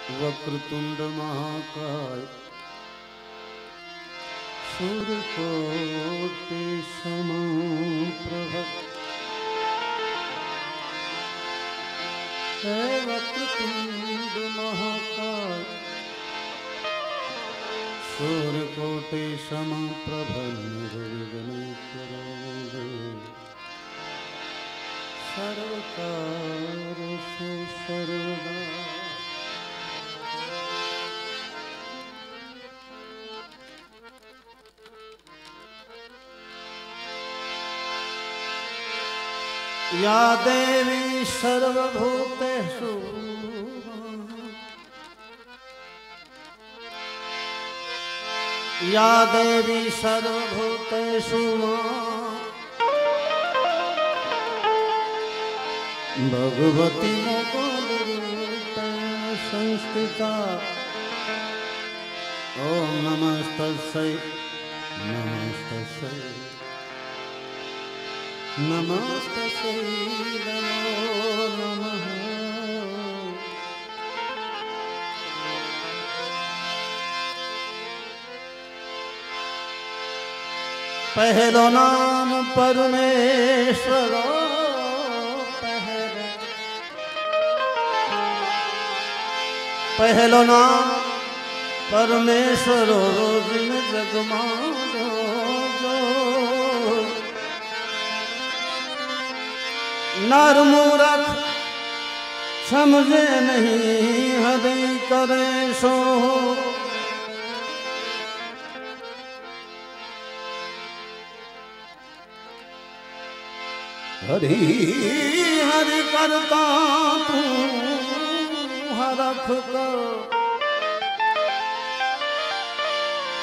वक्रतुंड महाकाय सूर्यकोटि समप्रभ हे वक्रतुंड महाकाय सूर्यकोटि समप्रभ निर्विघ्नं कुरु सर्वकार्येषु सर्वदा। या देवी सर्वभूतेषु या देवी सर्वभूतेषु भगवती मोगलरूपेण संस्थिता। ओम नमस्तस्यै नमस्तस्यै नमस्तस्यै नमो नमः। पहलो नाम परमेश्वर पहलो नाम परमेश्वर जिन जगमानो नर मूरख समझे नहीं हृदय करे सो। हरि हरि करता तू हरख कर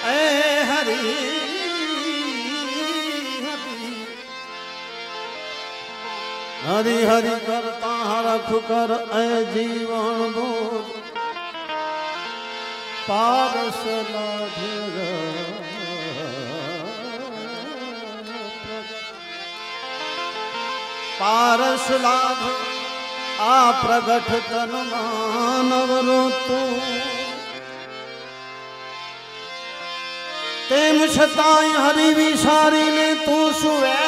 ऐ हरि हरि हरि करता हरख कर ऐ जीवन बोध पारस लाधेगा पारस लाभ आ प्रगट तन मानव ऋतु तेम छताई हरि विसारी ने तू सुवे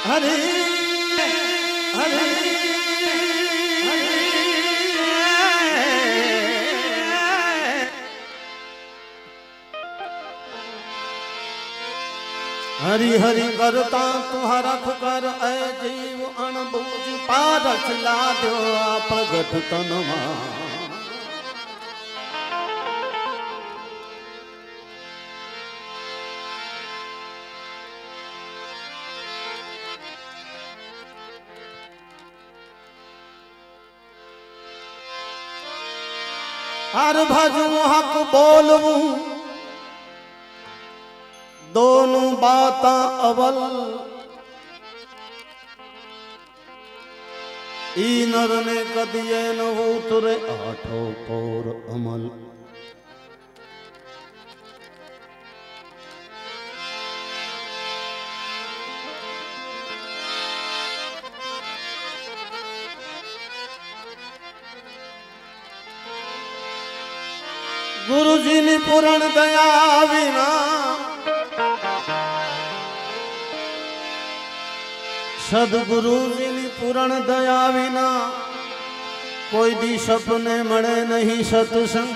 हरि हरि हरि हरि करता तुहरा कर ऐ जीव अणबूझ पारस ला दो आप प्रगट तनमा। हर भजू हक बोलूं दोनों बाता अवल ई नर ने कदिए न उतरे आठो पौर अमल। गुरु जी ने पूर्ण दया विना सदगुरु जी ने पूर्ण दया विना कोई दी सपने मणे नहीं सत्संग।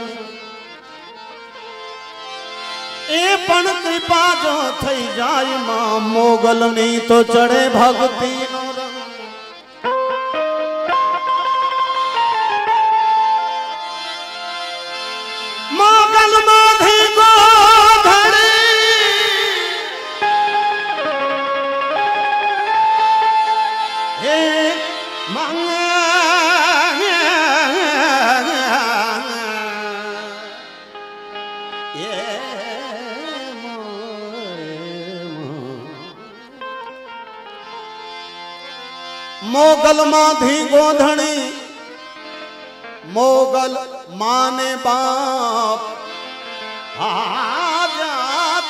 ए पण कृपा जो थई जाय मां मोगल नी तो चढ़े भक्ति नो रंग। मोगल माधी को धड़ी मोगल माधी गोधणी मोगल माने बाप आजा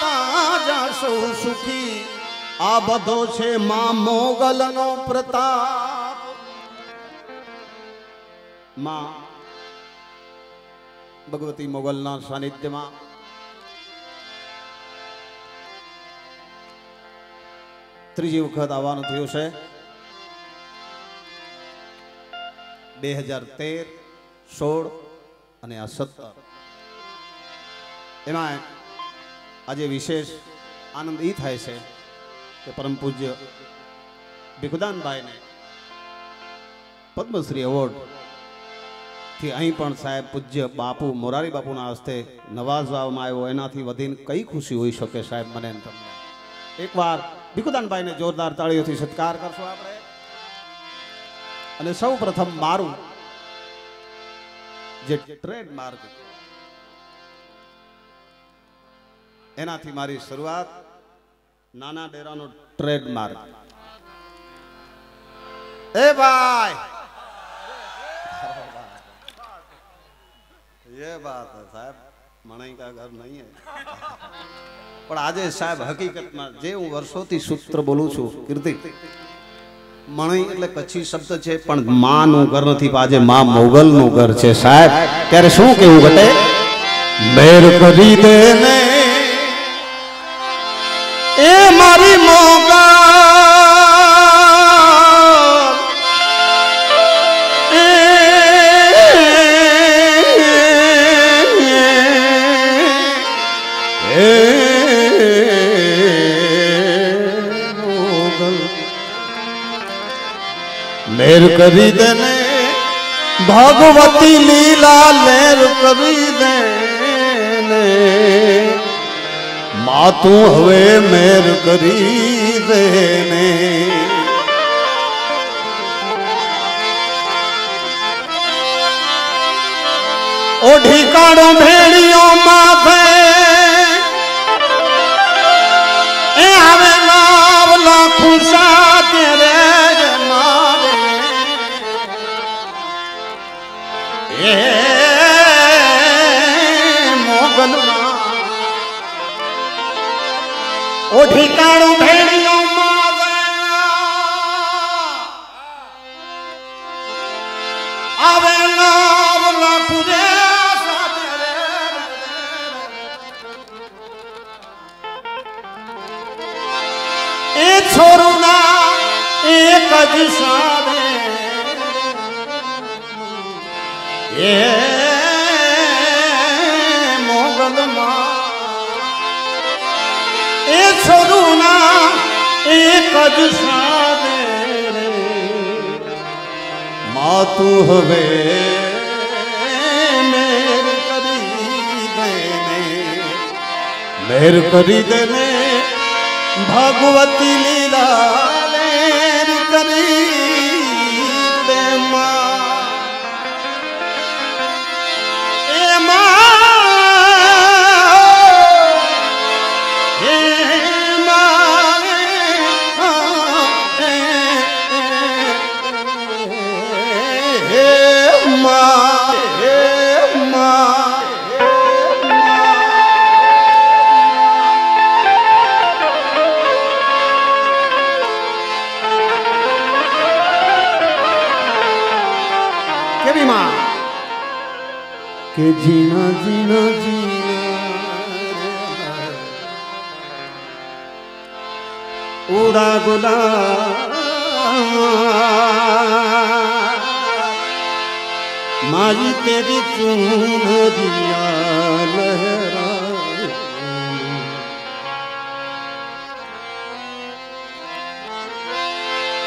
ताजा सो सुखी આ બધો છે માં મોગલનો પ્રતાપ. માં ભગવતી મોગલના સાનિધ્યમાં ત્રીજી વખત આવવાનું થયું છે. 2013, 16 અને આ 17 એમાં આજે વિશેષ આનંદ એ થાય છે કે પરમ પૂજ્ય ભીખુદાનભાઈને પદ્મશ્રી એવોર્ડ થી અહીં પણ સાહેબ પૂજ્ય બાપુ મોરારી બાપુના હસ્તે નવાજવામાં આવ્યો. એનાથી વધીને કઈ ખુશી હોઈ શકે સાહેબ મને તમને. એકવાર ભીખુદાનભાઈને જોરદાર તાળીઓથી સત્કાર કરશો આપણે. અને સૌ પ્રથમ મારું જે ટ્રેડમાર્ક એનાથી મારી શરૂઆત. નાના ડેરાનો ટ્રેડમાર્ક. એ ભાઈ ये बात है साहब, मणई का घर नहीं है. પણ આજે સાહેબ હકીકતમાં જે હું વર્ષોથી સૂત્ર બોલું છું કીર્તિ, મણઈ એટલે કચ્છી શબ્દ છે પણ માનું ઘર નથી. આજે માં મોગલનું ઘર છે સાહેબ. ત્યારે શું કેવું ઘટે? મેર કરી દે ને એ મારી મોગલ, મેર કરી દે ને ભગવતી લીલા, મેર કરી દે ને મા તું હવે મેર કરી દે ને. ઓઢી કાળો ભેળીઓ માથે એ આવે લાવલા ખુશા તેરે મારે એ મોગલમાં ઓઢી કાળો ભેળીઓ માથે આવે લાવલા ખુશા છોરુના એક જ સારે એ મોગલમાં એ છોરુના એક જ સારે મા તું હવે મેર કરી દે ને, મેર કરી દે ને ભગવતી લીલા, મેર કરી દે માં એ માં એ માં એ માં એ માં. કે જીના જીના જીના ઉડા ગુલાબ મારી તેરી ચૂનરિયા લહેરાए,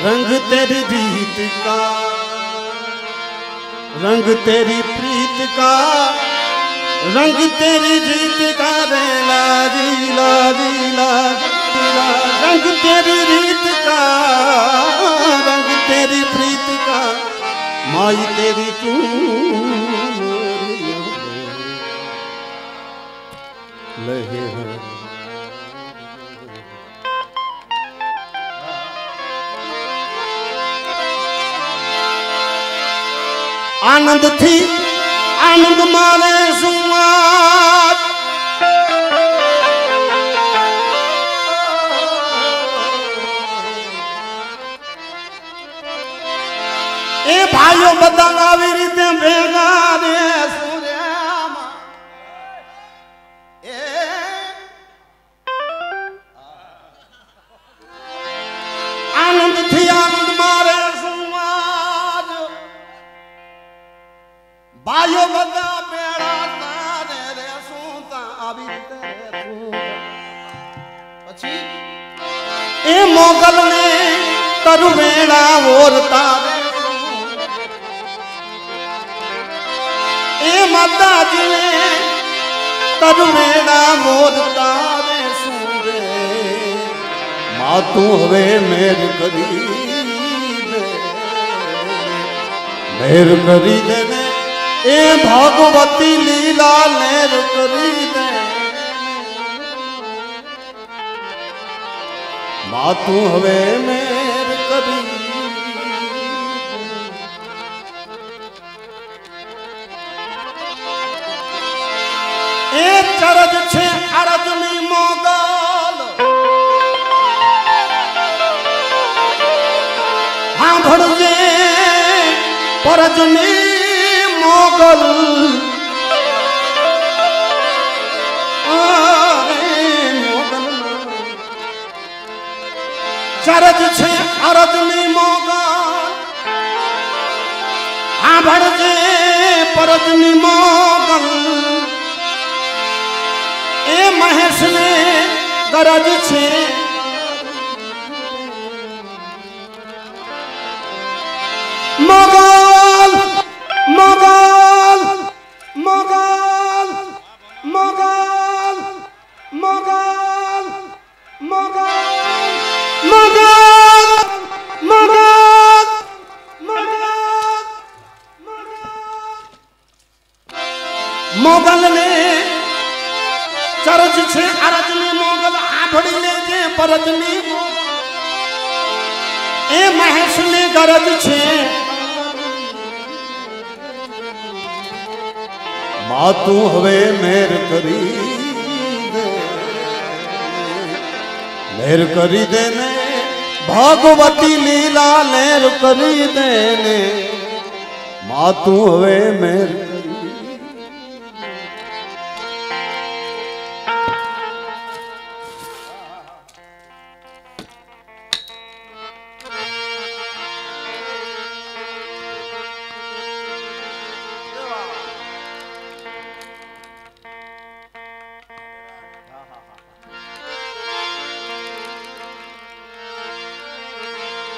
रंग तेरी रीत का, रंग तेरी प्रीत का, रंग तेरी जीत का रे लाजी लाजी लाजी, रंग तेरी रीत का, रंग तेरी प्रीत का, माई तेरी चून लहे आनंद थी आनंद मारे सुमात એ ભાઈઓ બધા આવી રીતે ભેગા રે સૂર્યામાં એ આનંદ થી આનંદ મારે સુમાજ ભાઈઓ બધા ભેગા તારે રે સુતા આવી રીતે પછી એ મોગલ ને તરુવેણા ઓરતા એ માતાજી ને તરુવેણા ઓરતા રે સુરે માતું હવે મેર કરી દે ને એ ભગવતી લીલા લેર કરી દે માતું હવે મેર કરી એ ચરજ છે અરજની મોગલ હા ભણજે પરજની મોગલ ચરજ છે અરજની મોગલ આ ભણજે પરજની મોગલ એ મહેશ ને ગરજ છે મોગલ મોગલ મોગલ મોગલ મોગલ મોગલ મોગલ ને ચરજ છે અરજની મોગલ આભડી લેજે પરજની એ મહેશ ને ગરજ છે માતું હવે મેર કરી દે લેર કરી દે ને ભગવતી લીલા લેર કરી દે ને માતું હવે મેર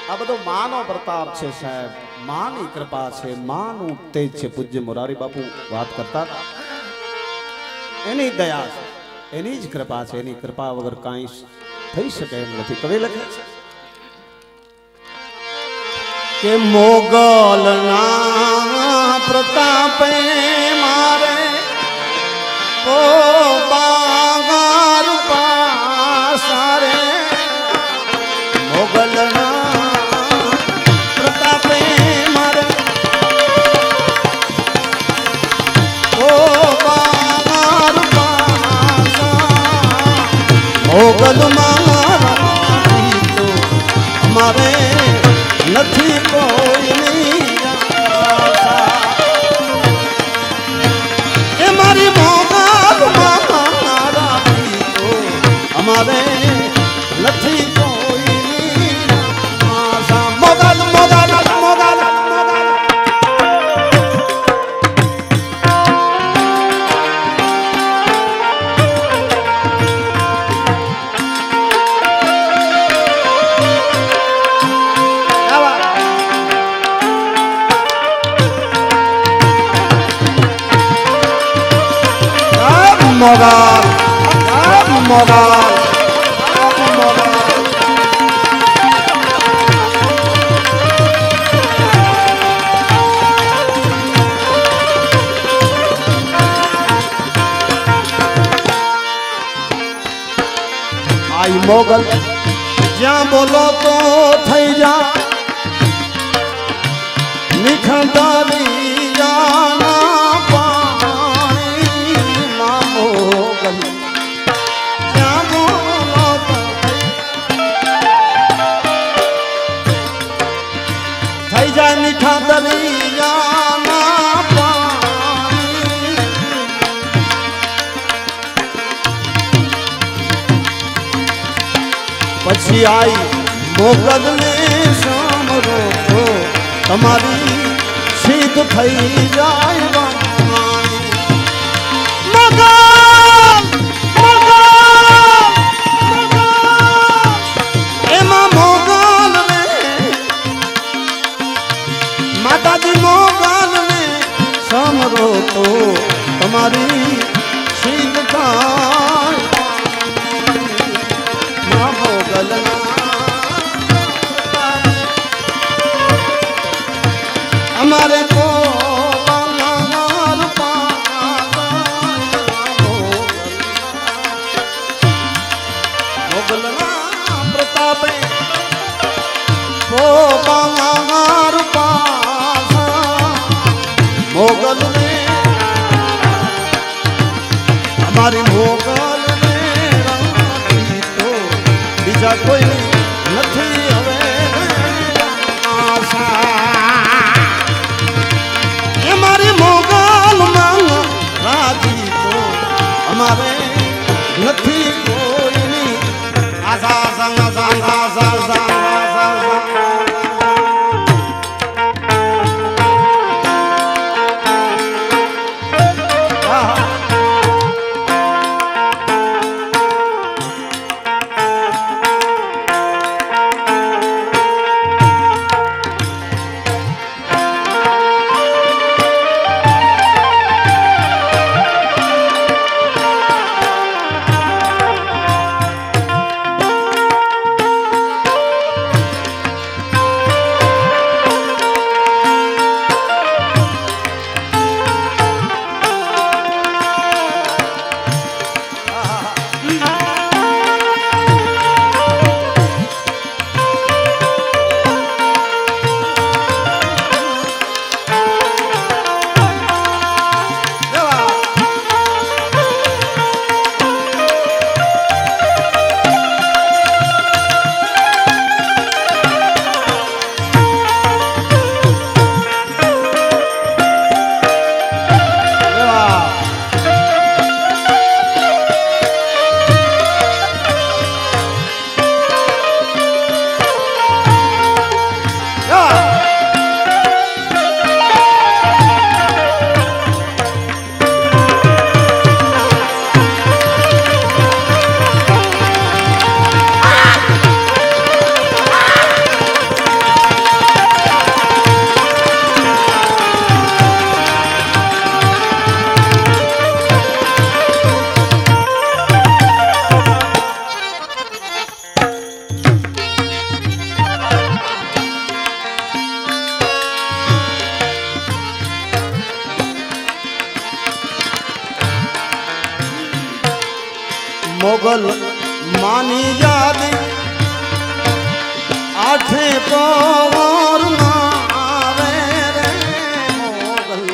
આ બધો માનો પ્રતાપ છે સાહેબ માની કૃપા છે માનું તેજ છે પૂજ્ય મોરારી બાપુ વાત કરતા એની દયા છે એની જ કૃપા છે એની કૃપા વગર કાંઈ થઈ શકે એમ નથી કવિ લખે છે કે મોગલના પ્રતાપે મારે ઓ બાગાર પાસારે મોગલના મોગલ મારા તો અમારે નથી કોઈની એ મારી મોગલ મારા તો અમારે નથી કોઈની આશા મોગલ મોગલ મોગલ મોગલ મોગલ આઈ મોગલ જ્યાં બોલો તો થઈ જા નિખંડારી જાના પાણી માં મોગલ જ્યાં બોલો તો થઈ જાય નિખંડારી आई मोगल ने सामरो तो तमारी सिद्ध थई जाय माताजी मोगल ने सामरो तो तमारी सिद्ध थाय मोगल हमारे को मोगल प्रताप मोगल ने हमारी मोगल ने राखी तो बीजा कोई नहीं हवे आशा हमारी मोगल मांग राखी तो हमारे नहीं कोई नहीं आशा संग संग आशा संग मोगल मानी याद आठे पौर मावे रे मोगल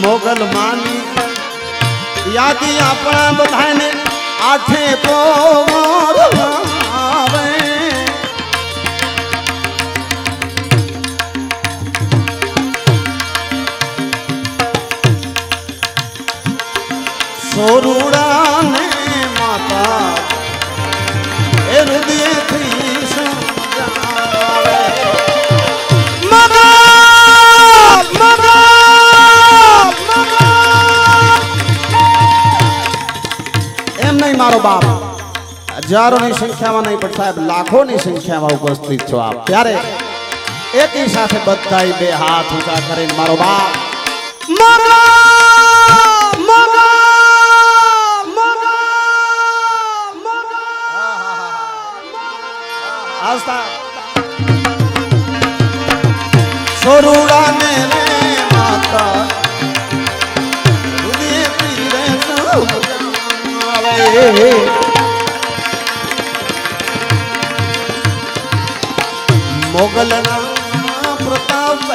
मोगल मानी यादी अपना बधाने आठे पौर आवे सोरूड़ा ने माता हृदय थी समझावे मारो बाप हजारों की संख्या में नहीं पर साहब लाखों की संख्या में उपस्थित छो आप त्यारे एक ही साथ बधाई बे हाथ ऊंचा करे मारो बाप मगा मगा मगा मगा आस्था सोरूड़ा ने माता दुनिया पीरे सब मोगल प्रताप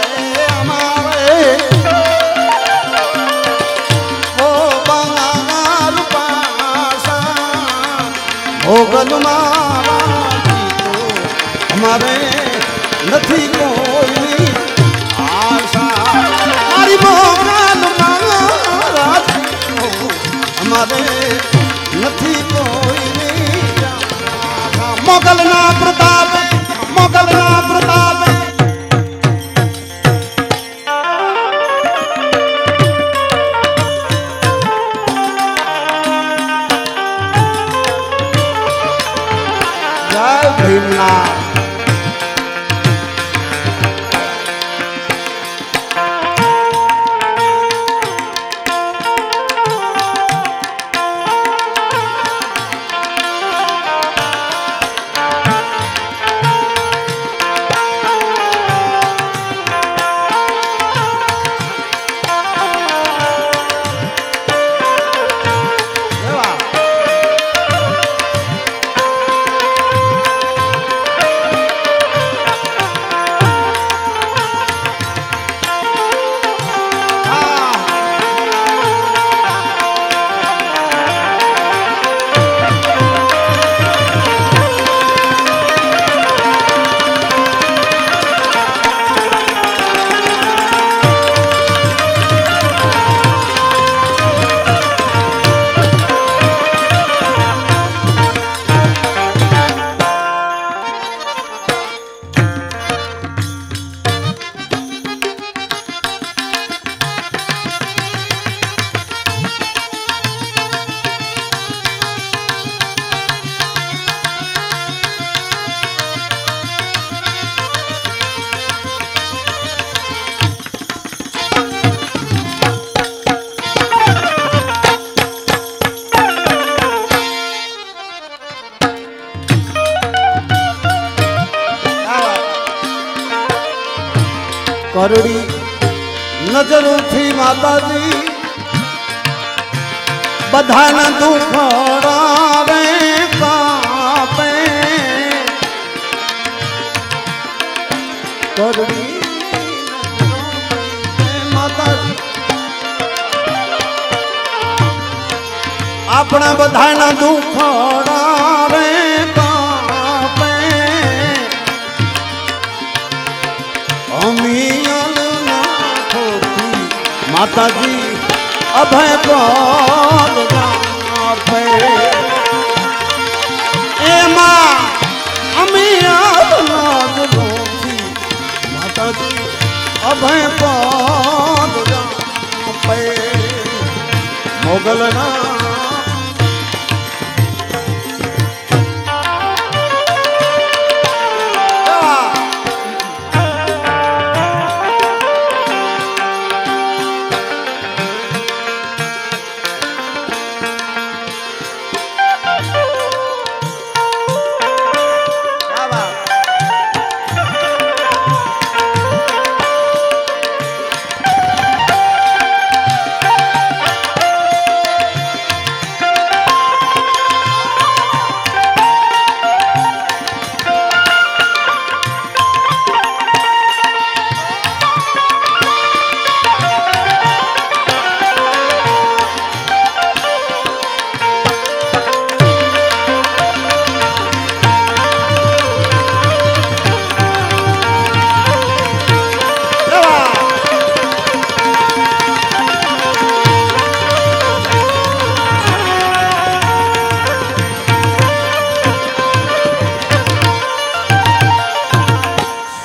કરડી નજરોથી માતાજી બધાના દુખડા રે કાપે કરડી માતાજી આપણા બધાના દુખડા રે કાપે માતાજી અભય પદ આપે એમાં અમે માતાજી અભય પદ આપે મોગલના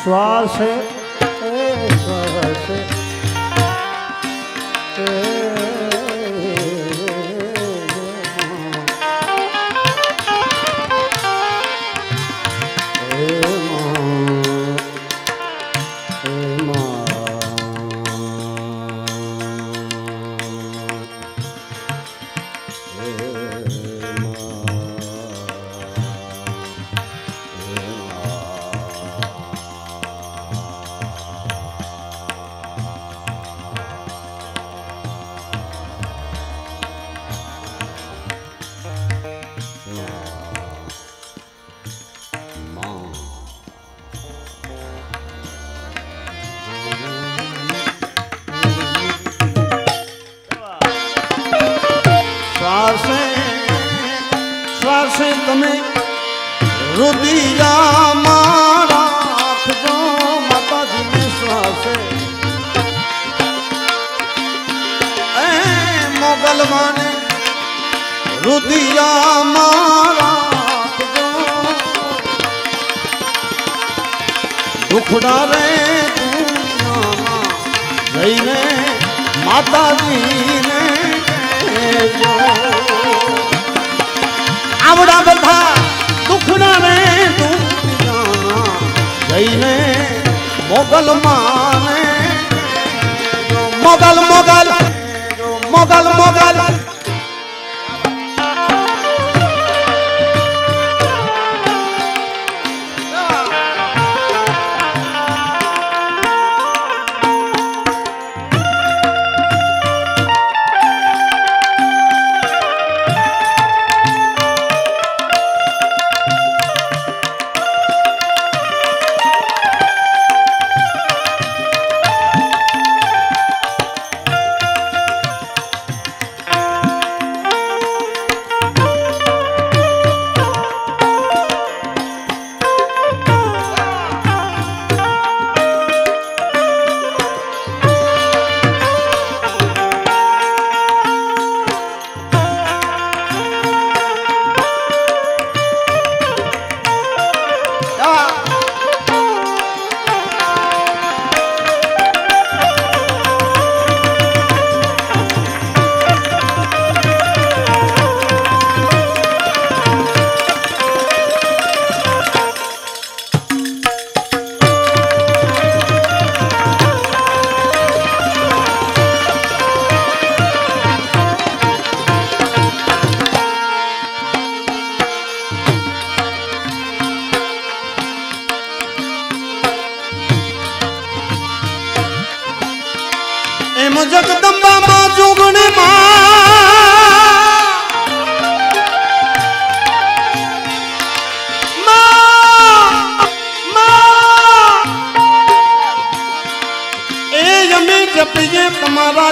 श्वास શ્વાસે તમે રુદિયામાં રાખજો માતાજીને શ્વાસે એ મોગલવાને રુદિયામાં રાખજો દુખડા રે દુનિયામાં જઈને માતાજીને કહેજો આવડા બધા દુખડા રે દુનિયા થઈને મોગલ માને મોગલ મોગલ મોગલ મોગલ जगदम्बा मां जोगणे ए यमी जपिए तुम्हारा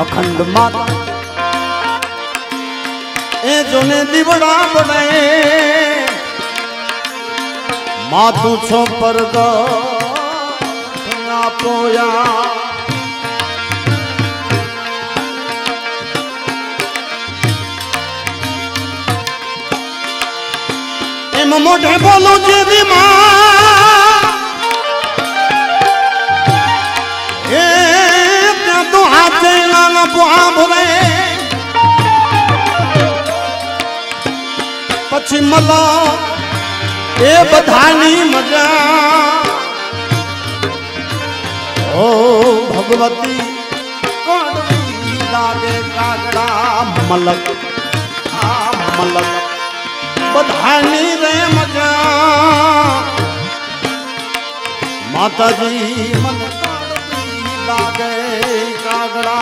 अखंड माता ए जोने दीवड़ा बनाए मातू छो पर ना पोया एम मोढ़े बोलो जे दी मां ए त्या तो हाथे ना बुआ भरे पछी मला ए बधानी मजा ओ भगवती कड़वी लागे कागड़ा मलक मलक बधानी रे मजा माता जी मन कड़वी लागे कागड़ा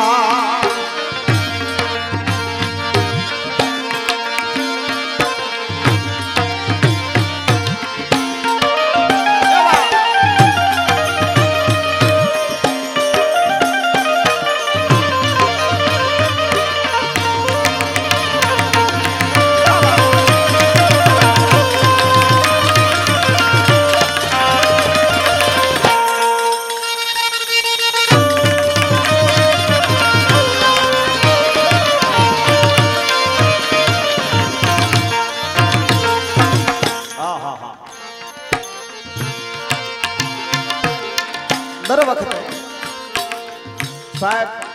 दर वक्त साहब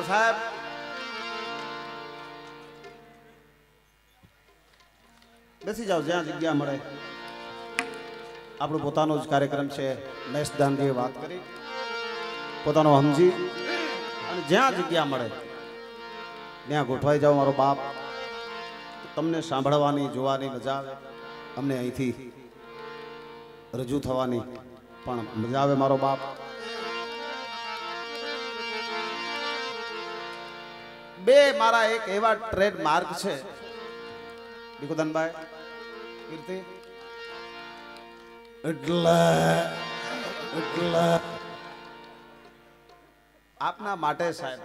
साहब बेसी जाओ ज्यां जग्या मळे આપણો પોતાનો જ કાર્યક્રમ છે મેષદાનની વાત કરી પોતાનો સમજી અને જ્યાં જગ્યા મળે ત્યાં ગોઠવાઈ જાઓ મારો બાપ તમને સાંભળવાની જોવાની મજા આવે અમને અહીંથી રજૂ થવાની પણ મજા આવે મારો બાપ બે મારા એક એવા ટ્રેડ માર્ક છે ભીખુદાનભાઈ કીર્તિ આપના માટે સાહેબ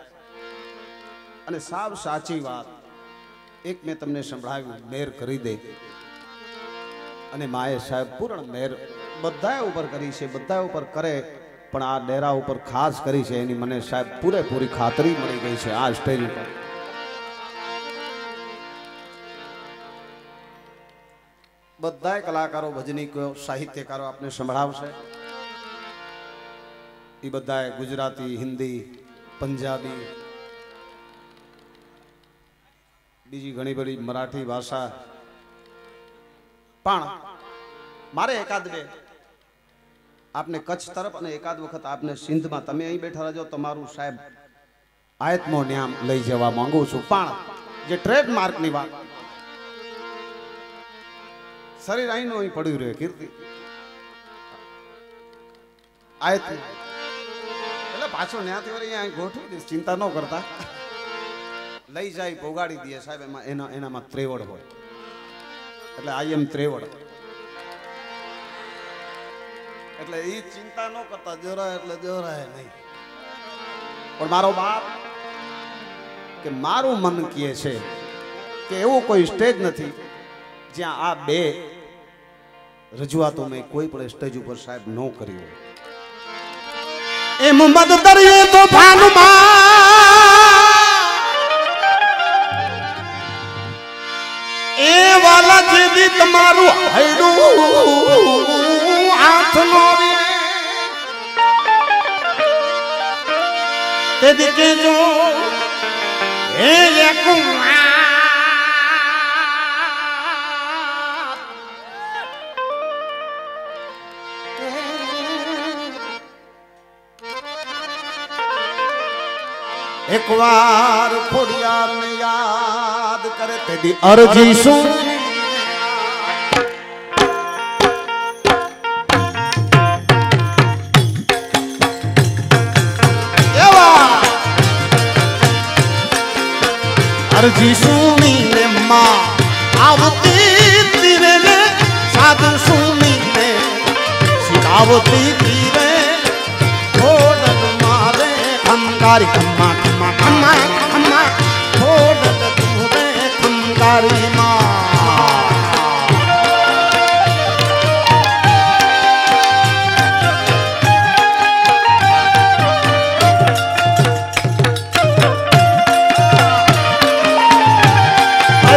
અને સાવ સાચી વાત એક મેં તમને સંભળાવ્યું મેર કરી દે અને માએ સાહેબ પૂર્ણ મહેર બધાય ઉપર કરી છે, બધાય ઉપર કરે, પણ આ ડેરા ઉપર ખાસ કરી છે એની મને સાહેબ પૂરેપૂરી ખાતરી મળી ગઈ છે આ સ્ટેજ ઉપર. બધાય કલાકારો, ભજનીકો, સાહિત્યકારો આપને સંભળાવશે. એ બધાય ગુજરાતી, હિન્દી, પંજાબી, બીજી ઘણી બધી મરાઠી ભાષા, પણ મારે એકાદ બે આપને કચ્છ તરફ અને એકાદ વખત આપને સિંધમાં, તમે અહીં બેઠા રહેજો, તમારું સાહેબ આયતનો ન્યામ લઈ જવા માંગુ છું. પણ જે ટ્રેડમાર્કની વાત, શરીર અહીંનું અહીં પડ્યું રહે કીર્તિ આયત, એટલે પાછો ત્યાંથી વળી અહીંયા ગોઠવી દઈશ, ચિંતા ન કરતા. લઈ જાય પોગાડી દે સાહેબ, એનામાં ત્રેવડ હોય, એટલે આઈ એમ ત્રેવડ, એટલે એ ચિંતા ન કરતા, જોરાય એટલે જોરાય નહીં. પણ મારો બાપ કે મારું મન કહે છે કે એવું કોઈ સ્ટેજ નથી જ્યાં આ બે રજૂઆતો મેં કોઈ પણ સ્ટેજ ઉપર સાહેબ ન કરી હોય. એમ મદ દરિયે તોફાનમાં એ વાલા જેદી તમારું હૈડું હાથ નો તેદી કેજો હે યકુમા एक बार खोड़ियार ने याद करे तेरी अर्जी सुन अर्जी सुनी ने माँ आवती तीरे ने साध सुनी ने सिखावती तीरे खोड़ल मारे खंगारी खम्मा खम्मा खम्मा खोड़ल तूने खंगारी माँ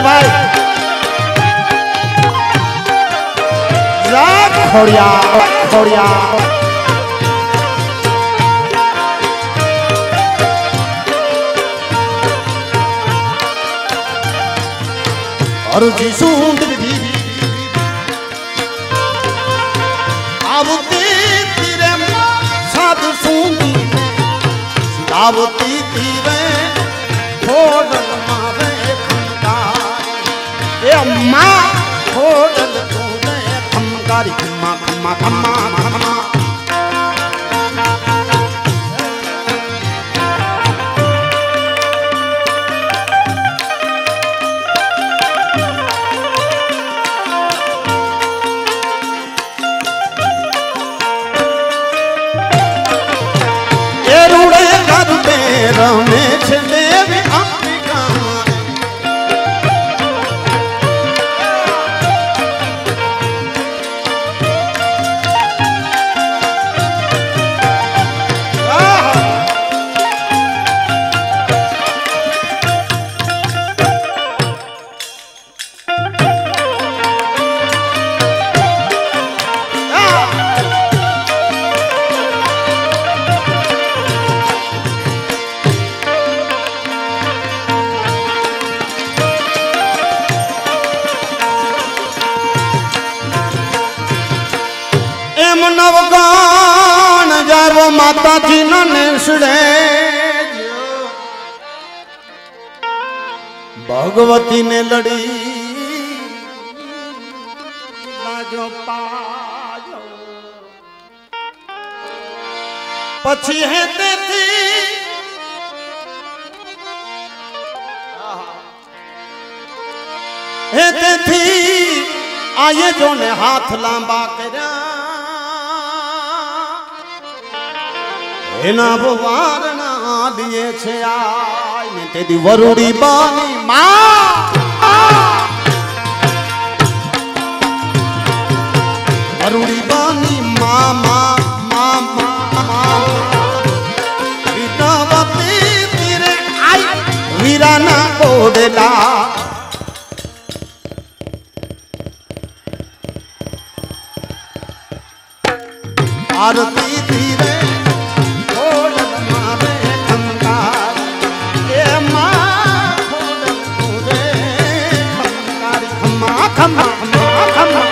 भाई खोड़िया खोड़िया और जी सूंद भी आवती तीरे साधु सूंदी आवती तीरे खोड़ल मारे अम्मा खोड़ल तूने खमगारी खम्मा खम्मा खम्मा खम्मा ये रूड़े घर पे रमे छे नवगान जारो माता जी नेसड़े भगवती ने लड़ी लाजो पाजो पछी है तेथी आये जो ने हाथ लांबा कर्या एना वारणा दिए छे आय ने तेदी वरुड़ी बानी मां अरुड़ी बानी मामा मामा विटावती तेरे आई वीराना ओडला आरती धीरे ओडल मारे खंगार ए मां ओडल तुरे खंगार खम्मा खम्मा खम्मा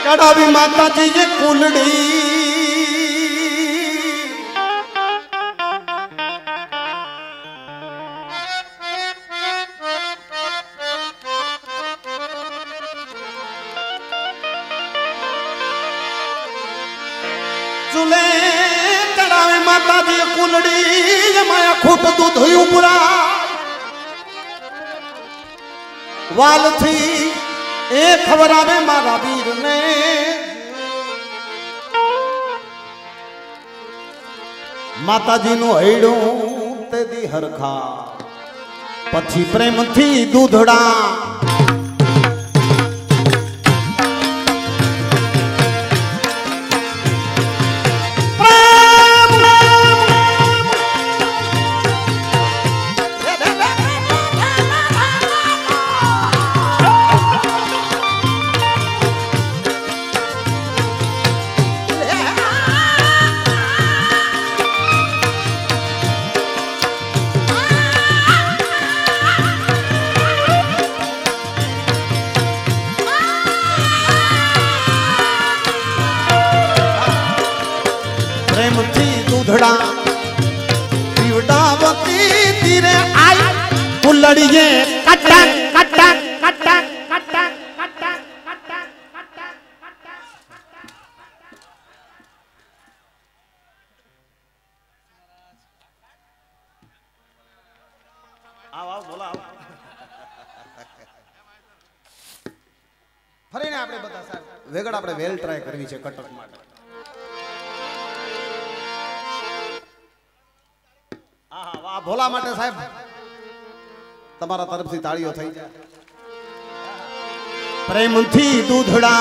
चढ़ावी माता जी ये कुलड़ी चूल्हे चढ़ावी माता जी कुलड़ी माया खूट दूध हुई बुरा वाल थी ए खबर आवे मारा वीर ने माता जी नो हैडू ते दी हरखा पछी प्रेम थी दूधड़ा दूधड़ा पीवटावती तीरे आई कुलड़िए कटा कटा कटा कटा कटा कटा कटा आओ बोला ફરીને આપણે બધા સાહેબ વેગડ આપણે વેલ ટ્રાય કરવી છે કટક માટે વાહ ભોલા માટે સાહેબ તમારા તરફથી તાળીઓ થઈ જાય પ્રેમથી દૂધડા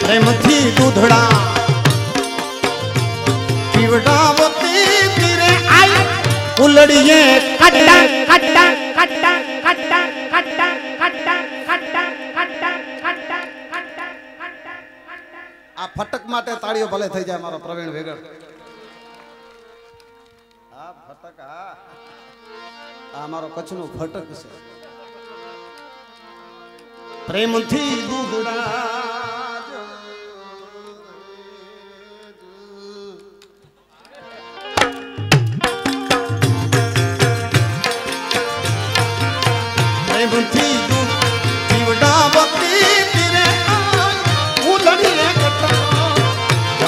प्रेमथी दूधड़ा पीवटावती तेरे आई उलड़िए कट्टा कट्टा कट्टा कट्टा कट्टा कट्टा कट्टा कट्टा कट्टा कट्टा कट्टा आ फटक माटे ताळीओ भले થઈ જાય મારો પ્રવીણ વેગડ આ ફટક આ મારો કચ્છનો ફટક છે પ્રેમથી દૂધડા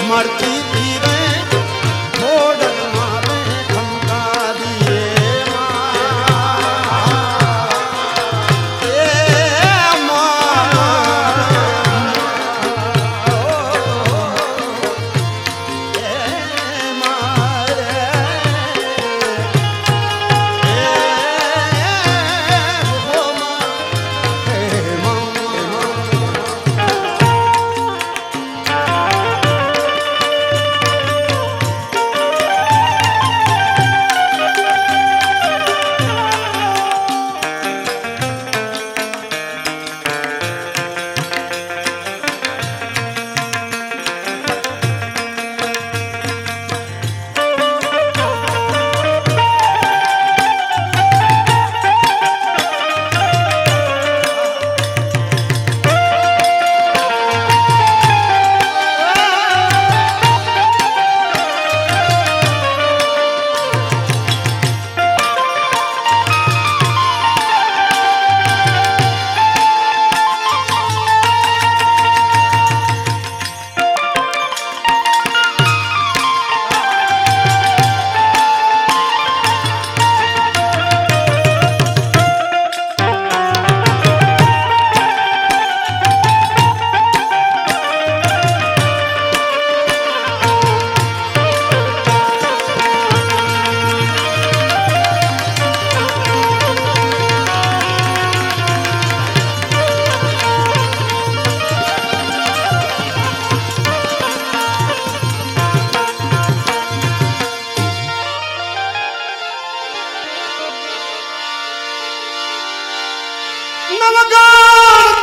मरती धीरे छोड़ मारे खंगारिए माँ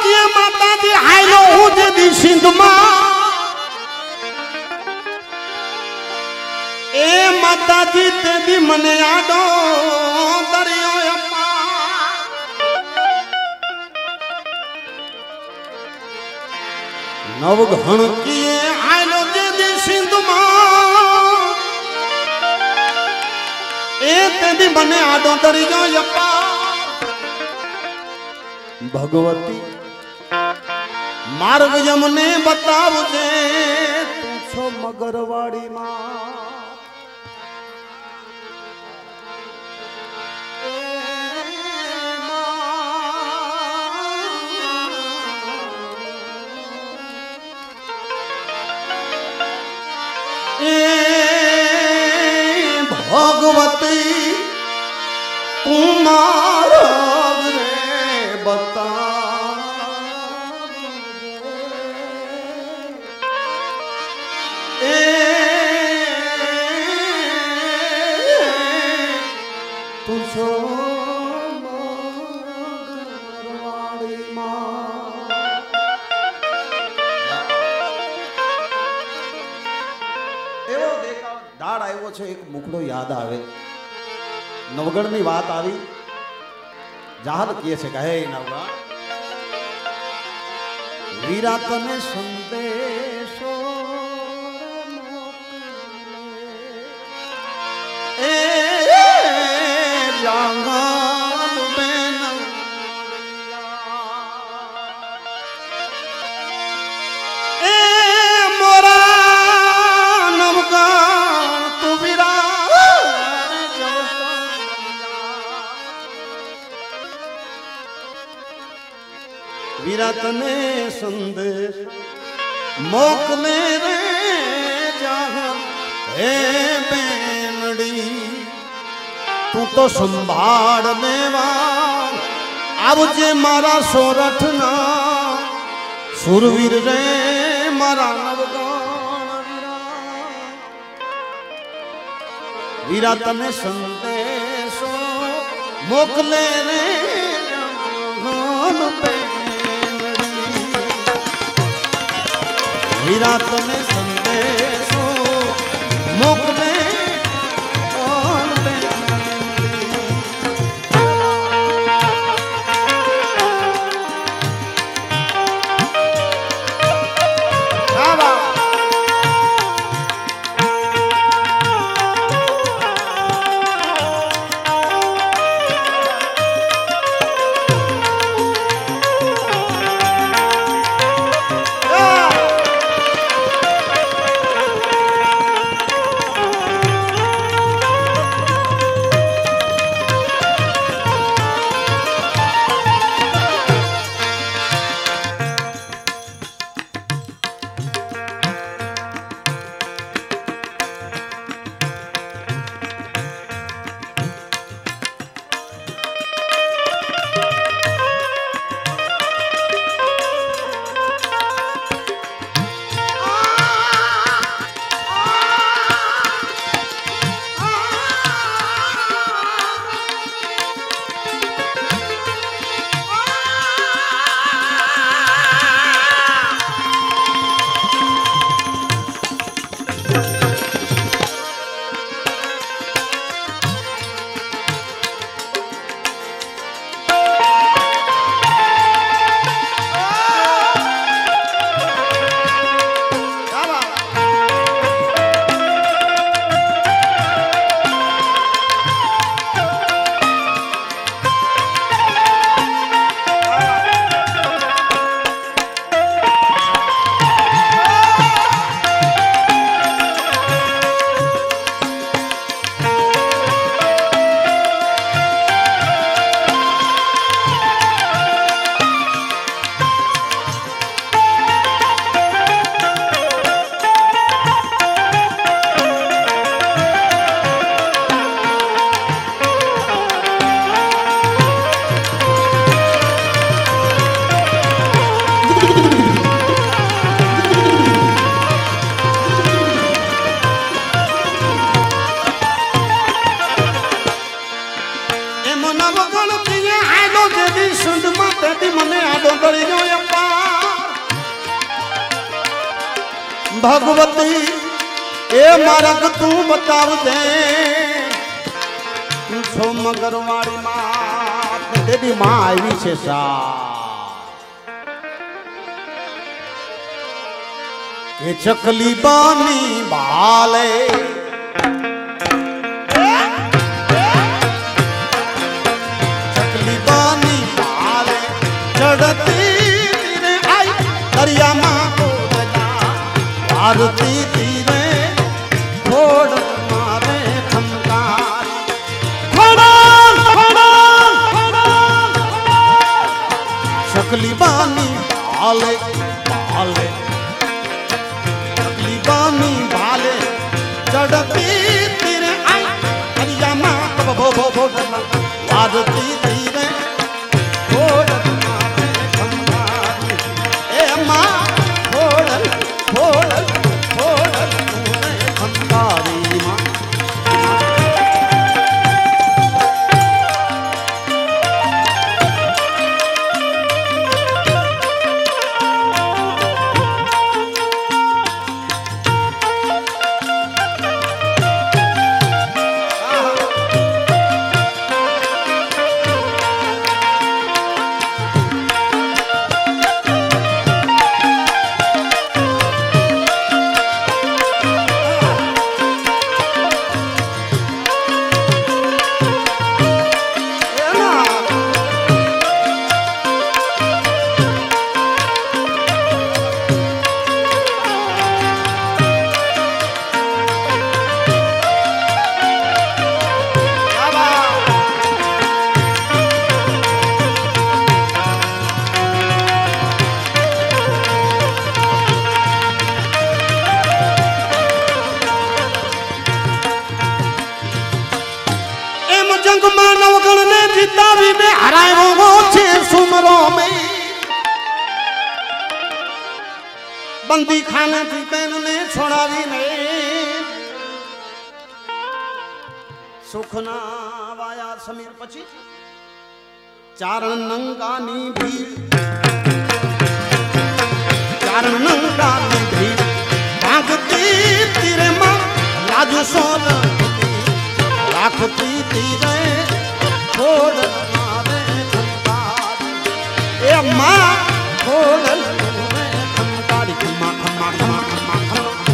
કે માતાજી હાલો હું જે દી સિંધમાં એ માતાજી તે દી મને આડો દરિયો નવઘણ કીએ હાલો જે દી સિંધમાં એ તે દી મને આડો દરિયો ભગવતી માર્ગ જમને બતાવજે તું છો મગરવાડી માં ભગવતી તું માર્ગ રે બતા તું છો દાડ આવ્યો છે એક મુખડો યાદ આવે નવગણ ની વાત આવી જાહર કહે છે કે હે નવગણ વીરા તને સંદેશો એ જાંગલ બેન એ મોરા નવગણ તું વીરા તને સંદેશ મોકલે રે જા હે બેનડી તું તો સંભાળ લેવા આવજે મારા સોરઠના સુરવીર રે મારા નવગણ વીરા તને સંદેશો મોકલે રે વીરા તને સંદેશો મોકલે भगवती ए मार्ग तू बताव दे छो मगरवाड़ी मां तेरी मां आई छे सा के चकली बानी भाले चकली बानी भाले चढ़ती तीरे आई दरिया मां को बजा भारती तीरे छोड़ मारे खंकार चकली बानी भाले भाले बानी भाले चढ़ती तीरे आई दरिया मां को भो भो भो भारती तीरे छोड़ मारे खंकार ए मां छोड़ छोड़ छोड़ खंकारी मां भी में हराए वो छे सुमरों में बंदी खाने थी पैन ने छोड़ावी ने सुखना वाया समीर पची चारण नंगानी भीड़ चारण नंगानी भीड़ भागती तीरे मां लाजू सोन राखती तीरे छोड़ मारे खंकार ए मां छोड़ मारे खंकार खम्मा खम्मा खम्मा खम्मा खम्मा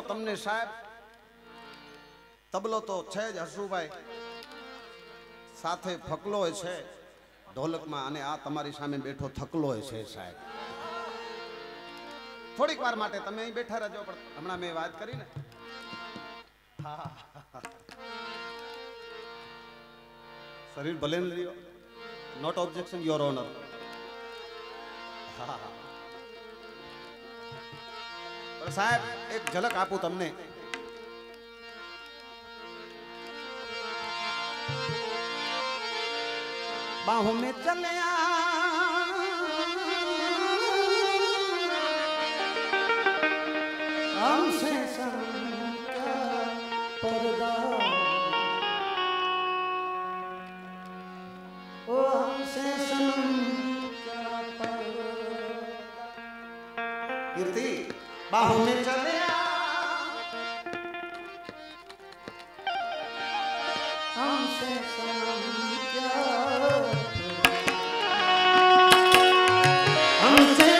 તમને સાહેબ તબલો તો છે જ હસુભાઈ સાથે ફકલો છે ઢોલકમાં અને આ તમારી સામે બેઠો થકલો છે સાહેબ થોડીક વાર માટે તમે અહીં બેઠા રહેજો પણ હમણાં મેં વાત કરી ને શરીર ભલે ન લ્યો નોટ ઓબ્જેક્શન યોર ઓનર साहब एक झलक आपू तमने बाहों में चले हमसे पर्दा ओ हमसे कीर्ति बाहों में चले हमसे हमसे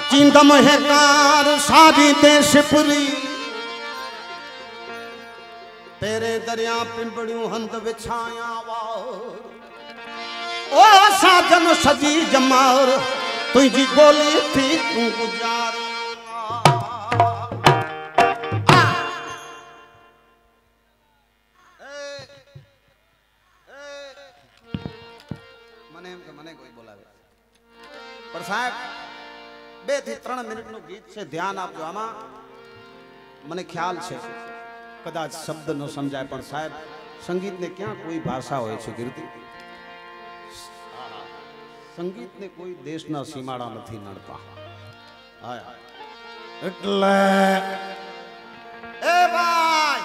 अचींदम है कार सारी देशपुरी तेरे दरिया पिंपड़ियों हंद बिछाया ओ साजन सजी जमार तुझी गोली थी तू गुजार મને કોઈ બોલાવે પણ સાહેબ 2 થી 3 મિનિટનું ગીત છે ધ્યાન આપજો આમાં મને ખ્યાલ છે કદાચ શબ્દ ન સમજાય પણ સાહેબ સંગીતને ક્યાં કોઈ ભાષા હોય છે કીર્તિ સંગીતને કોઈ દેશના સીમાડા નથી નડતા એટલે એ ભાઈ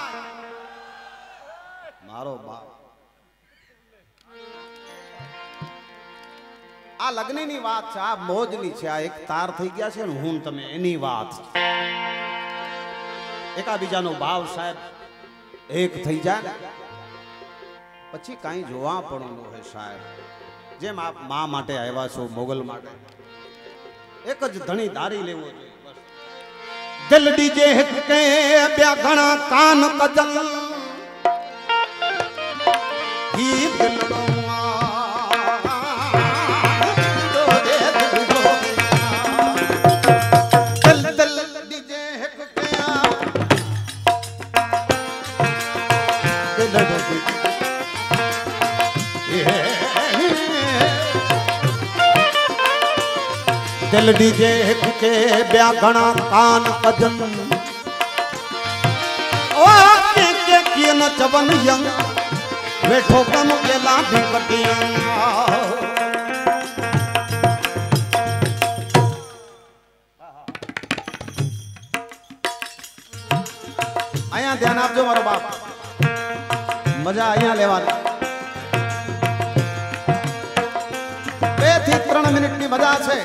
મારો બાપ આ લગ્નની વાત છે આ મોજની છે આ એક તાર થઈ ગયા છે ને હું તમે એની વાત એકાબીજાનો ભાવ સાહેબ એક થઈ જાય પછી કાંઈ જોવા પણ ન હોય સાહેબ જેમ આપ મા માટે આવ્યા છો મોગલ માટે એક જ ધણી ધારી લેવો જોઈએ દિલ ડીજે કે બે ઘણા કાન કજલ ઈ દિલનો दिल डीजे के ब्या घना कान कजन ओ के किए न चवन यंग बैठो कम के लाठी कटियं आया ध्यान आपजो मारो बाप मजा आया लेवानी 2 થી 3 મિનિટની મજા છે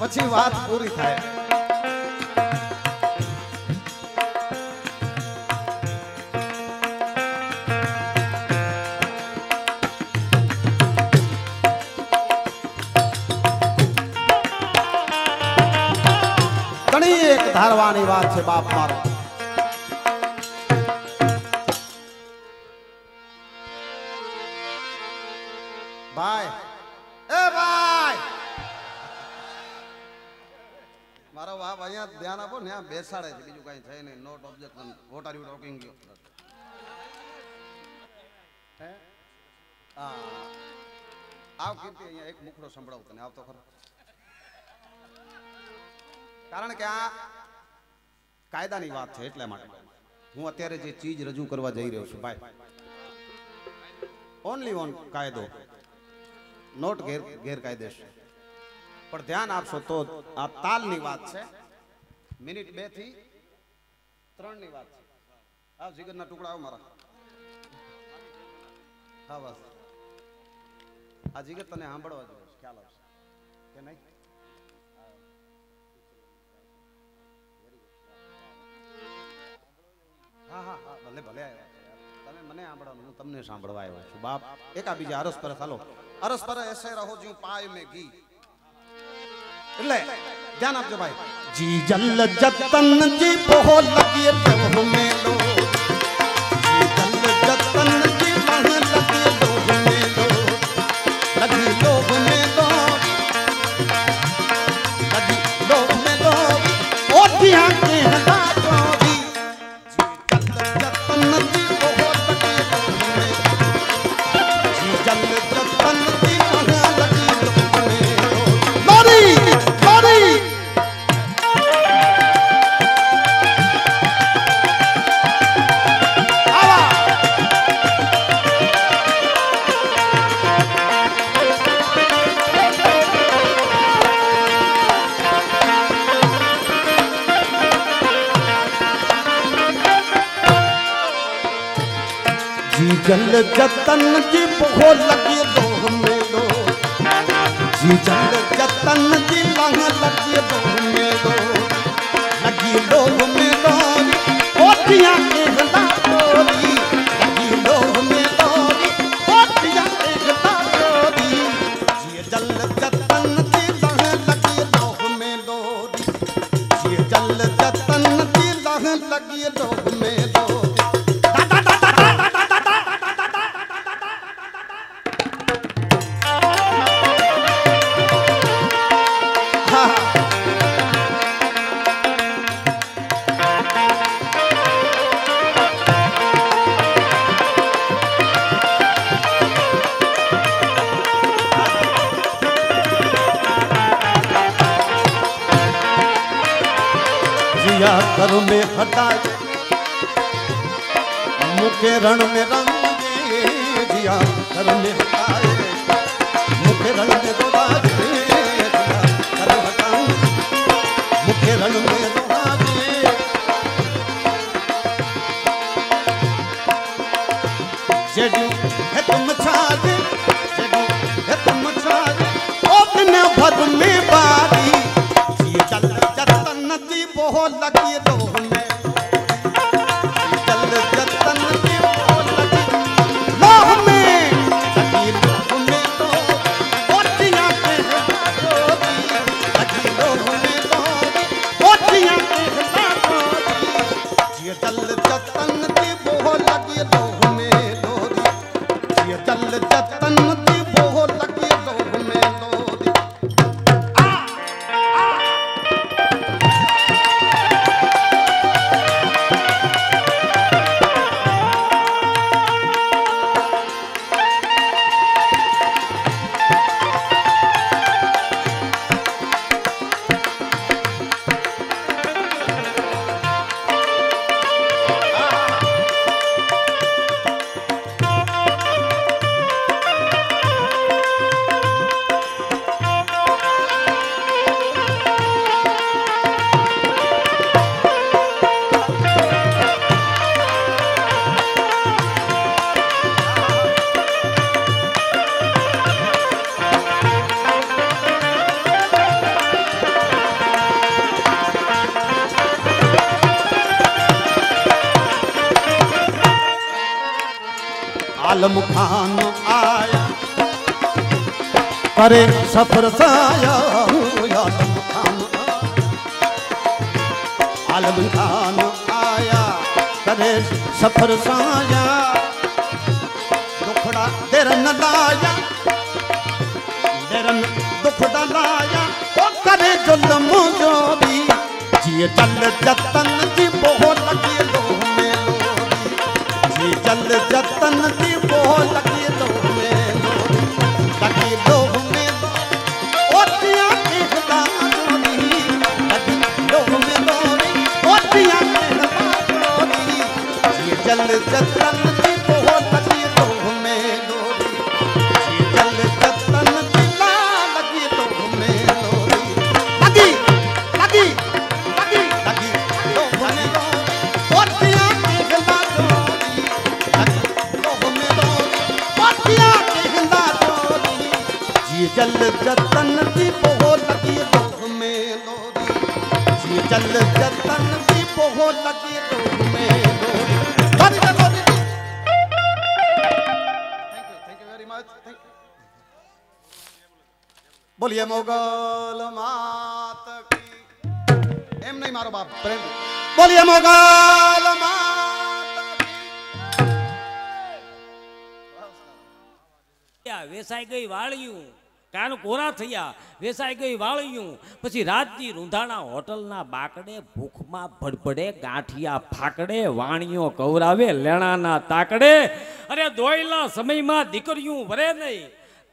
પછી વાત પૂરી થાય ઘણી એક ધારવાની વાત છે બાપ મારો ભાઈ એ ભાઈ મારો બાપ અહીંયા ધ્યાન આપો ને બેસાડે છે બીજું કઈ થાય નહીં not objection what are you talking આવ કીર્તિ અહીંયા એક મુખડો સંભળાવું તને આવતો ખરો કારણ કે આ કાયદાની વાત છે એટલા માટે હું અત્યારે જે ચીજ રજૂ કરવા જઈ રહ્યો છું ભાઈ ઓનલી ઓન કાયદો નોટ ગેરકાયદેસર પણ ધ્યાન આપશો તો આ તાલની વાત છે મિનિટ 2 થી 3 ની વાત છે આ જીગરના ટુકડા આવ મારા હા બસ આ જીગર તને સાંભળવા જોઈએ ખ્યાલ આવશે કે નહીં હા હા હા ભલે ભલે આવ્યા તમે મને સાંભળવાનું હું તમને સાંભળવા આવ્યો છું બાપ એકાબીજા અરસ પર હાલો अरस पर ऐसे रहो जो पाए में घी એટલે ધ્યાન આપજો ભાઈ જી જલ જતન જી બહો લગી લોહ में लो जी जल जतन जी बह लगी लोह में लो लगी लोह में लो लगी लोह में लो ओ दिया के हटा चोरी जी जल जतन जी बहो लगी लोह में जी जल जतन जी जल जतन जी बहो लगी लोह में लो जी जल जतन जी बह लगी लोह में लो लगी लोह में लो ओ दिया के हटा चोरी लगी लोह में लो ओ दिया के हटा चोरी जी जल लोभ में दो कर में हटाए मुखे रण में रंगे जिया कर में हटाए मुखे रण में दोबारे जिया कर हटाए मुखे रण में दोबारे जेडू है तुम छाजे जेडू है तुम छाजे अपने भर में बारी जिए चल जतन दी बोह लगी रोह में चल जतन दी बोह लगी रोह में लगी रोह में तो ओटियां पे लगी रोह में तो ओटियां पे जिए चल जतन दी बोह लगी रोह में डोरी जिए चल जतन दी बोह लगी रोह में डोरी आलम खान आया करे सफर साया आलम खान आया करे सफर साया दुखड़ा देरन लाया देरन दुखड़ा लाया ओ करे जुल्म जोरी जिए चल जतन दी बोह लगी लोह में लोरी जल जतन दी बोह लगी लोह में लगी लोह में ओटियां कहला डोरी लगी लोह में डोरी ओटियां कहला डोरी जल जतन दी बोह लगी लोह में डोरी जल जतन दी ला लगी लोह में डोरी लगी लगी लगी लगी लोह में डोरी ओटियां कहला डोरी जल जतन दी बोह लगी लोह में लोरी जी जल जतन दी बोह लगी लोह में लोरी थैंक यू वेरी मच बोलिए मोगल मात की एम नहीं मारो बाप प्रेम बोलिए मोगल मात की वेसाई गई वाळिયું કાન કોરા થયા વેસાઈ ગઈ વાળિયું પછી રાતની રૂંધાણા હોટલના બાકડે ભૂખમાં ભડભડે ગાંઠિયા ફાકડે વાણિયો કવરાવે લેણાના તાકડે અરે દોયલા સમયમાં દીકરીયું વરે નહીં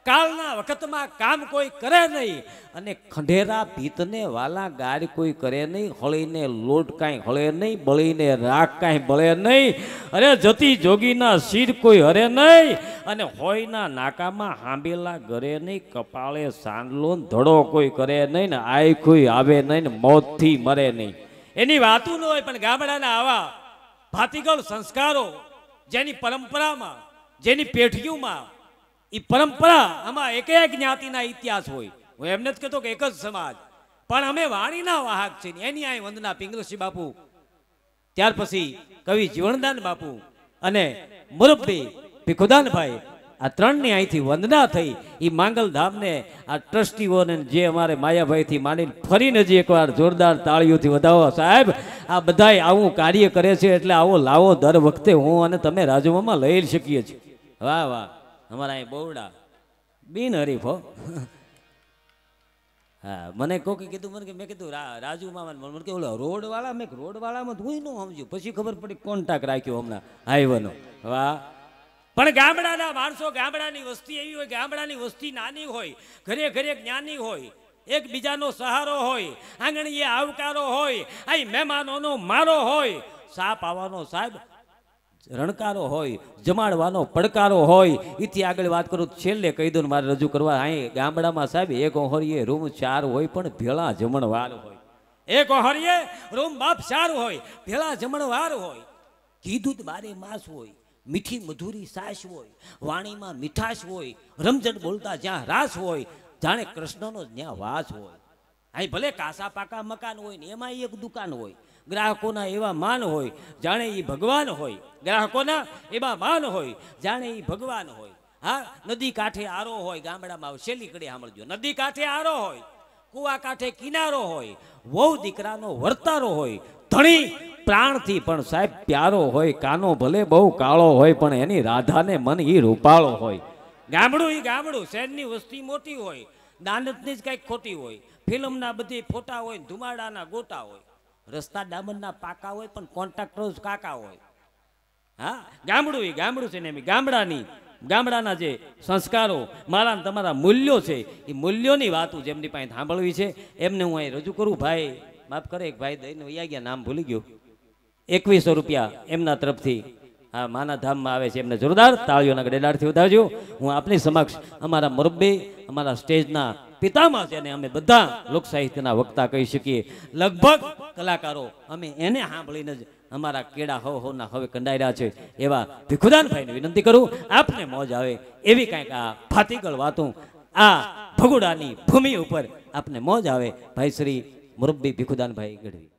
કાળના વખતમાં કામ કોઈ કરે નહીં અને ખંડેરા ભીતને વાલા ગાડ કોઈ કરે નહીં હળીને લોટ કાંઈ હળે નહીં બળીને રાખ કાંઈ બળે નહીં અરે જતી જોગીના શીર કોઈ હરે નહીં અને હોયના નાકામાં હાંબેલા ઘરે નહીં કપાળે સાંડલો ધડો કોઈ કરે નહીં ને આય કોઈ આવે નહીં ને મોતથી મરે નહીં એની વાતું ન હોય પણ ગામડાના આવા ભાતીગળ સંસ્કારો જેની પરંપરામાં જેની પેઢીઓમાં એ પરંપરા આમાં એક જ્ઞાતિના ઇતિહાસ હોય હું એમને જ કહેતો કે એક જ સમાજ પણ અમે વાણીના વાહક છે એની આ વંદના પિંગલસિંહ બાપુ ત્યાર પછી કવિ જીવણદાન બાપુ અને મુરબ્બી ભીખુદાનભાઈ આ ત્રણની અહીંથી વંદના થઈ. એ માંગલધામને આ ટ્રસ્ટીઓને જે અમારે માયાભાઈથી માંડીને ફરીને જ એકવાર જોરદાર તાળીઓથી વધાવો. સાહેબ આ બધાય આવું કાર્ય કરે છે એટલે આવો લાવો દર વખતે હું અને તમે રાજુમામાં લઈ શકીએ છીએ. વાહ વાહ, અમારા અહીં બહુડા બિન હરીફ હો. હા, મને કોકે કીધું, મને મેં કીધું રાજુ મામા, મને કે ઓલો રોડવાળા, મેં રોડવાળામાં હું ન સમજ્યું, પછી ખબર પડી કોન્ટેક્ટ રાખ્યો હમણાં હાઈવેનો. વાહ. પણ ગામડાના માણસો, ગામડાની વસ્તી એવી હોય, ગામડાની વસ્તી નાની હોય, ઘરે ઘરે જ્ઞાની હોય, એકબીજાનો સહારો હોય, આંગણીએ આવકારો હોય, અહીં મહેમાનોનો મારો હોય, સાપ આવવાનો સાહેબ રણકારો હોય, જમાડવાનો પડકારો હોય. એથી આગળ વાત કરું છેલ્લે કહી દઉં મારે રજૂ કરવા. અહીં ગામડામાં સાહેબ એક ઓહરીએ રૂમ 4 હોય પણ ભેળા જમણવાર હોય. એક ઓહરીએ રૂમ બાપ 4 હોય, ભેળા જમણવાર હોય. કીધું બારે માસ હોય, મીઠી મધુરી સાસ હોય, વાણીમાં મીઠાશ હોય, રમઝટ બોલતા જ્યાં રાસ હોય, જાણે કૃષ્ણનો જ્યાં વાસ હોય. અહીં ભલે કાસા પાકા મકાન હોય ને એમાં એક દુકાન હોય. ગ્રાહકોના એવા માન હોય જાણે એ ભગવાન હોય. ગ્રાહકોના એવા માન હોય જાણે એ ભગવાન હોય. હા, નદી કાંઠે આરો હોય, ગામડામાં શેલી કડી સાંભળજો. નદી કાંઠે આરો હોય, કુવા કાંઠે કિનારો હોય, વહુ દીકરાનો વર્તારો હોય, ધણી પ્રાણથી પણ સાહેબ પ્યારો હોય, કાનો ભલે બહુ કાળો હોય પણ એની રાધાને મન એ રૂપાળો હોય. ગામડું એ ગામડું, શહેરની વસ્તી મોટી હોય, દાનતની જ કંઈક ખોટી હોય, ફિલ્મના બધી ફોટા હોય, ધુમાડાના ગોટા હોય, રસ્તા ડામરના પાકા હોય પણ કોન્ટ્રાક્ટર જ કાકા હોય. હા, ગામડું એ ગામડું છે ને એમ ગામડાના જે સંસ્કારો, મારા તમારા મૂલ્યો છે, એ મૂલ્યોની વાતો જેમની પાસે સાંભળવી છે એમને હું અહીં રજૂ કરું. ભાઈ માફ કરે, એક ભાઈ દઈને વૈયા ગયા, નામ ભૂલી ગયો. 2100 રૂપિયા એમના તરફથી આ માના ધામમાં આવે છે, એમને જોરદાર તાળીઓના ગડેડારથી વધાવજો. હું આપની સમક્ષ અમારા મુરબ્બી, અમારા સ્ટેજના પિતામાં છે ને અમે બધા લોક સાહિત્યના વક્તા કહી શકીએ. લગભગ કલાકારો અમે એને સાંભળીને જ અમારા કેળા હોના હવે કંડાર્યા છે. એવા ભીખુદાનભાઈને વિનંતી કરું, આપને મોજ આવે એવી કાંઈક આ ફાતીગળ વાતો આ ભગુડાની ભૂમિ ઉપર આપને મોજ આવે. ભાઈ શ્રી મુરબ્બી ભીખુદાનભાઈ ગઢવી.